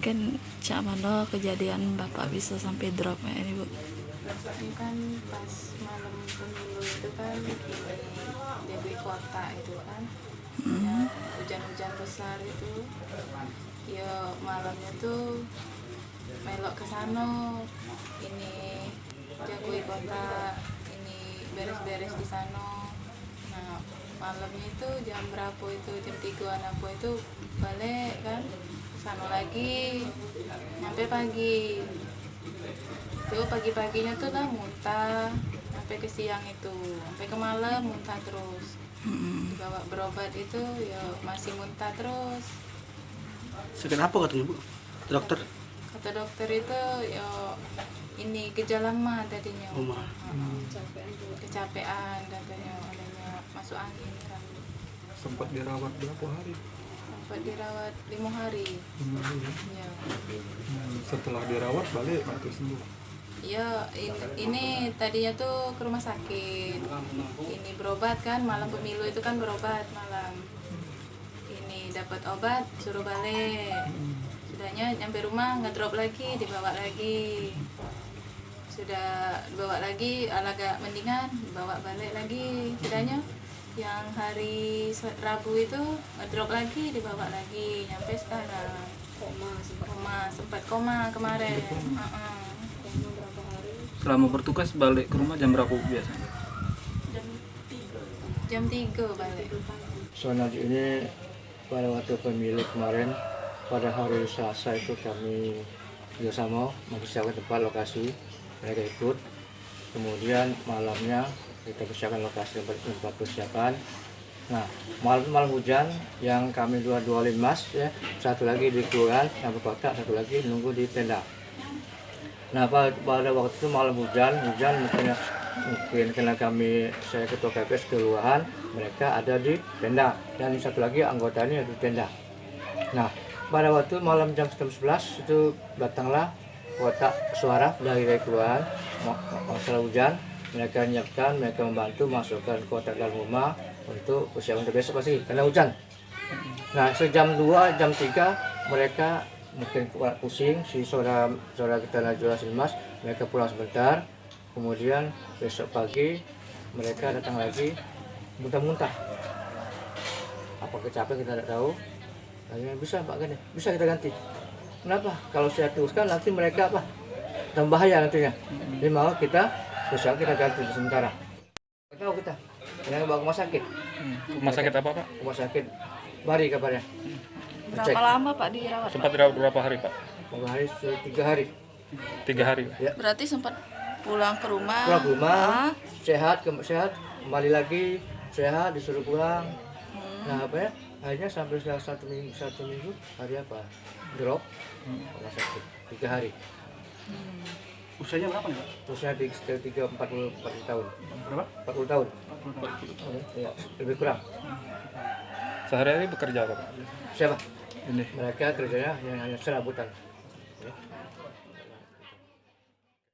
mungkin cak mana kejadian Bapak bisa sampai drop ini Bu? Ini kan pas malam pemilu itu kan ini Dewi Kota itu kan yang hujan-hujan besar itu ya malamnya tuh melok ke sana ini Jagoi Kota ini beres-beres di sana. Nah malamnya itu jam berapa itu jam 3-an apa itu balik kan sana lagi sampai pagi itu pagi-paginya tuh lah muntah sampai ke siang itu sampai ke malam muntah terus dibawa berobat itu ya masih muntah terus. Kenapa kata ibu dokter? Kata dokter itu ya ini gejala mah tadinya kecapean katanya adanya masuk angin kan. Sempat dirawat berapa hari? Sempat dirawat 5 hari. 5 hari ya? Ya. Setelah dirawat balik atau sembuh? Ya ini tadinya tuh ke rumah sakit ini berobat kan malam pemilu itu kan berobat malam ini dapat obat suruh balik sudahnya nyampe rumah ngedrop lagi dibawa lagi sudah dibawa lagi agak mendingan dibawa balik lagi sudahnya yang hari Rabu itu ngedrop lagi dibawa lagi nyampe sekarang sempat koma kemarin. Selama bertugas balik ke rumah jam berapa biasanya? Jam 3 balik. Zona ini pada waktu pemilu kemarin pada hari Selasa itu kami bersama mempersiapkan tempat lokasi, mereka ikut. Kemudian malamnya kita persiapkan lokasi tempat persiapan. Nah malam hujan yang kami dua limas ya, satu lagi di kelurahan sampai kota, satu lagi nunggu di tenda. Nah pada waktu itu malam hujan mungkin karena saya ketua KPS kelurahan, mereka ada di tenda dan satu lagi anggotanya di tenda. Nah pada waktu malam jam 11 itu datanglah kotak suara dari kelurahan masalah hujan, mereka menyiapkan, mereka membantu masukkan kotak dalam rumah untuk persiapan besok pasti karena hujan. Nah sejam 2 jam 3 mereka mungkin pusing si saudara kita Najwa Silmas, mereka pulang sebentar, kemudian besok pagi mereka datang lagi muntah-muntah. Apa kecapean kita tidak tahu. Akhirnya bisa Pak Gede, bisa kita ganti. Kenapa? Kalau saya teruskan nanti mereka tambah bahaya nantinya. Jadi mau kita besok kita ganti sementara. Tahu kita yang bawa ke rumah sakit. Rumah sakit apa Pak? Rumah sakit Bari kabarnya. Berapa lama Pak dirawat? Sempat dirawat berapa hari Pak? Berapa hari? 3 hari. 3 hari. Ya. Berarti sempat pulang ke rumah. Pulang ke rumah, sehat, kembali lagi sehat, disuruh pulang. Nah akhirnya sampai 1 minggu hari apa? Drop rumah sakit 3 hari. Usianya berapa nih Pak? Usianya 40 tahun. Berapa? 40 tahun. 40. Ya, lebih kurang. Sehari-hari bekerja apa Pak? Siapa? Ini. Mereka kerjanya hanya serabutan.